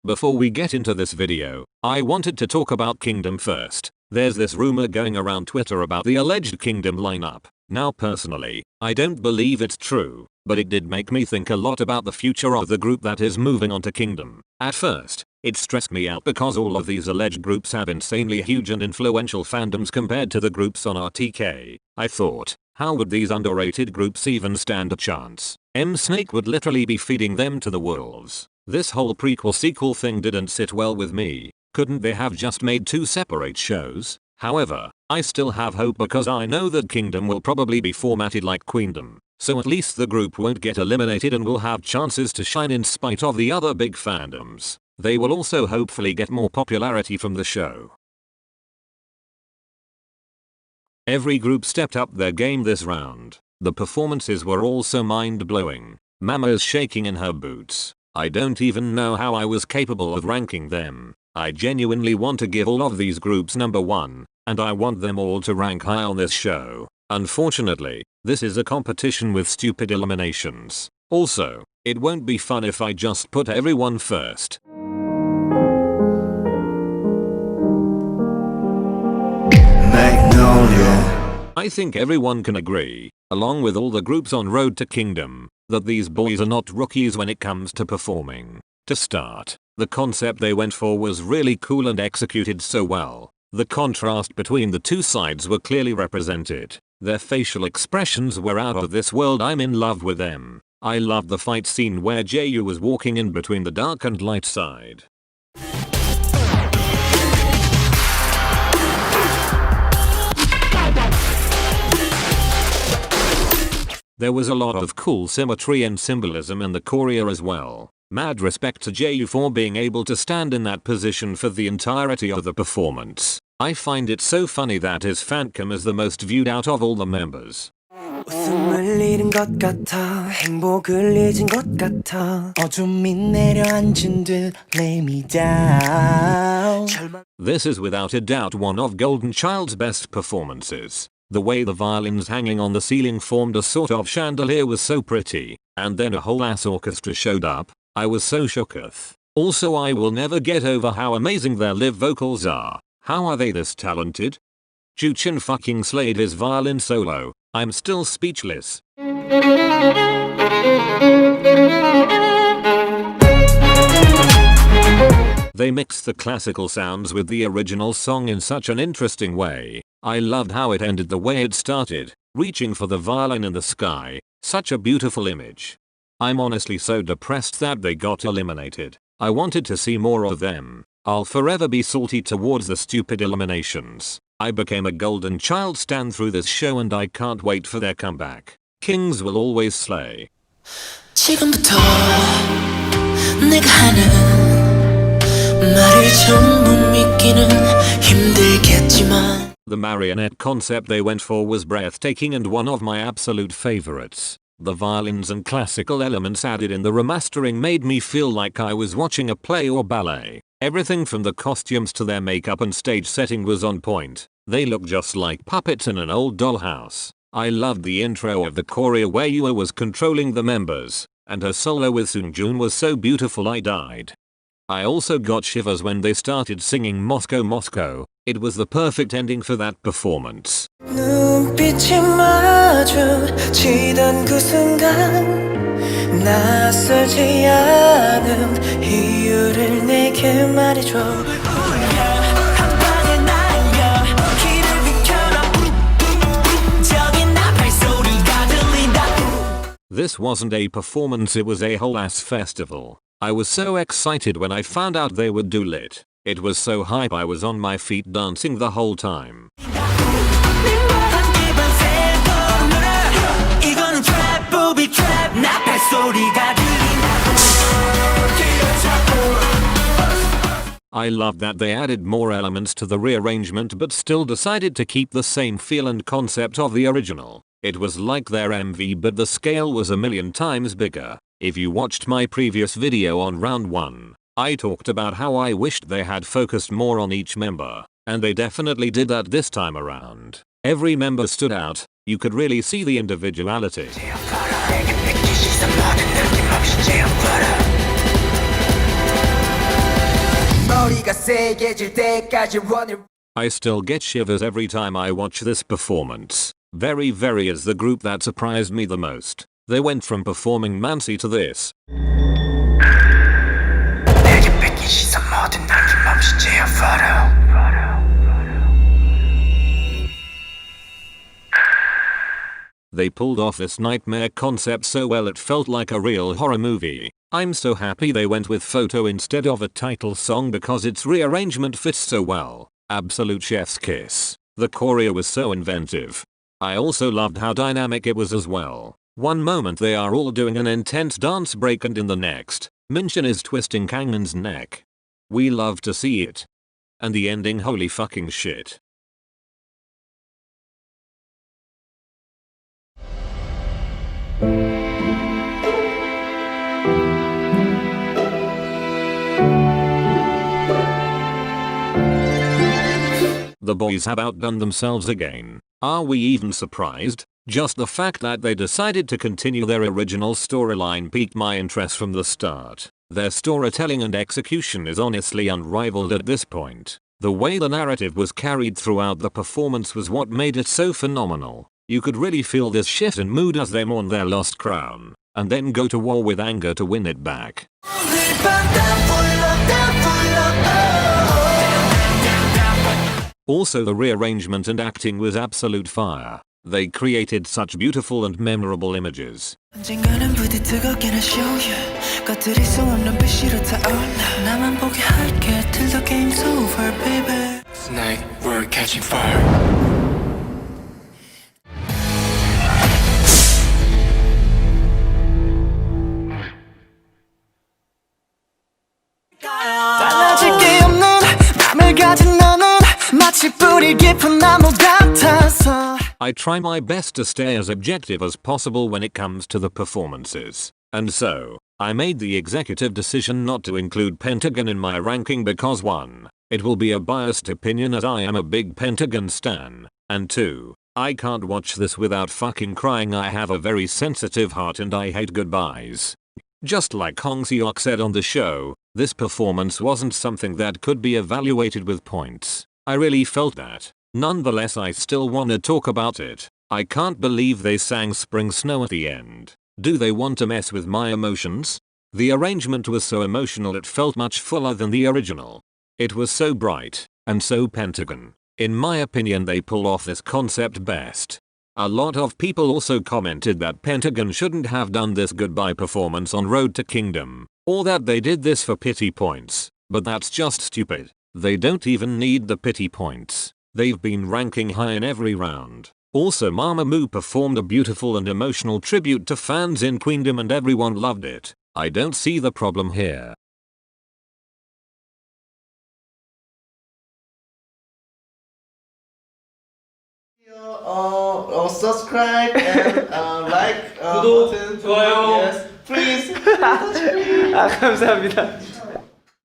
Before we get into this video, I wanted to talk about Kingdom first. There's this rumor going around Twitter about the alleged Kingdom lineup. Now personally, I don't believe it's true, but it did make me think a lot about the future of the group that is moving on to Kingdom. At first, it stressed me out because all of these alleged groups have insanely huge and influential fandoms compared to the groups on RTK. I thought, how would these underrated groups even stand a chance? Snake would literally be feeding them to the wolves. This whole prequel sequel thing didn't sit well with me. Couldn't they have just made 2 separate shows? However, I still have hope because I know that Kingdom will probably be formatted like Queendom, so at least the group won't get eliminated and will have chances to shine in spite of the other big fandoms. They will also hopefully get more popularity from the show. Every group stepped up their game this round. The performances were also mind-blowing. Mama is shaking in her boots. I don't even know how I was capable of ranking them. I genuinely want to give all of these groups number 1, and I want them all to rank high on this show. Unfortunately, this is a competition with stupid eliminations. Also, it won't be fun if I just put everyone first. I think everyone can agree, along with all the groups on Road to Kingdom, that these boys are not rookies when it comes to performing. To start, the concept they went for was really cool and executed so well. The contrast between the two sides were clearly represented. Their facial expressions were out of this world. I'm in love with them. I loved the fight scene where Jaeyu was walking in between the dark and light side. There was a lot of cool symmetry and symbolism in the choreo as well. Mad respect to Jaeyu for being able to stand in that position for the entirety of the performance. I find it so funny that his fancam is the most viewed out of all the members. This is without a doubt one of Golden Child's best performances. The way the violins hanging on the ceiling formed a sort of chandelier was so pretty, and then a whole ass orchestra showed up. I was so shooketh. Also, I will never get over how amazing their live vocals are. How are they this talented? Juchin fucking slayed his violin solo. I'm still speechless. They mixed the classical sounds with the original song in such an interesting way. I loved how it ended the way it started, reaching for the violin in the sky. Such a beautiful image. I'm honestly so depressed that they got eliminated. I wanted to see more of them. I'll forever be salty towards the stupid eliminations. I became a Golden Child stan through this show and I can't wait for their comeback. Kings will always slay. 지금부터 내가 하는 말을 전부 믿기는 힘들겠지만 The marionette concept they went for was breathtaking and one of my absolute favorites. The violins and classical elements added in the remastering made me feel like I was watching a play or ballet. Everything from the costumes to their makeup and stage setting was on point. They look just like puppets in an old dollhouse. I loved the intro of the choreo where Yua was controlling the members, and her solo with Seungjun was so beautiful I died. I also got shivers when they started singing Moscow Moscow. It was the perfect ending for that performance. 눈빛이 마주치던 그 순간 낯설지 않은 이유를 내게 말해줘. This wasn't a performance, it was a whole ass festival. I was so excited when I found out they would do lit. It was so hype I was on my feet dancing the whole time. I loved that they added more elements to the rearrangement but still decided to keep the same feel and concept of the original. It was like their MV but the scale was a million times bigger. If you watched my previous video on round 1, I talked about how I wished they had focused more on each member, and they definitely did that this time around. Every member stood out, you could really see the individuality. I still get shivers every time I watch this performance. Verivery is the group that surprised me the most. They went from performing Mansi to this. They pulled off this nightmare concept so well it felt like a real horror movie. I'm so happy they went with photo instead of a title song because its rearrangement fits so well. Absolute chef's kiss. The choreo was so inventive. I also loved how dynamic it was as well. One moment they are all doing an intense dance break and in the next, Minchin is twisting Kangmin's neck. We love to see it. And the ending, holy fucking shit. The boys have outdone themselves again. Are we even surprised? Just the fact that they decided to continue their original storyline piqued my interest from the start. Their storytelling and execution is honestly unrivaled at this point. The way the narrative was carried throughout the performance was what made it so phenomenal. You could really feel this shift in mood as they mourn their lost crown, and then go to war with anger to win it back. Also, the rearrangement and acting was absolute fire. They created such beautiful and memorable images. Tonight we're catching fire. I try my best to stay as objective as possible when it comes to the performances. And so, I made the executive decision not to include Pentagon in my ranking because 1. It will be a biased opinion as I am a big Pentagon stan, and 2. I can't watch this without fucking crying. I have a very sensitive heart and I hate goodbyes. Just like Hong Seok said on the show, this performance wasn't something that could be evaluated with points. I really felt that. Nonetheless, I still wanna talk about it. I can't believe they sang Spring Snow at the end. Do they want to mess with my emotions? The arrangement was so emotional it felt much fuller than the original. It was so bright, and so Pentagon. In my opinion, they pull off this concept best. A lot of people also commented that Pentagon shouldn't have done this goodbye performance on Road to Kingdom, or that they did this for pity points, but that's just stupid. They don't even need the pity points. They've been ranking high in every round. Also, Mamamoo performed a beautiful and emotional tribute to fans in Queendom and everyone loved it. I don't see the problem here. Subscribe and like 구독, button. 좋아요. Yes, please. 감사합니다.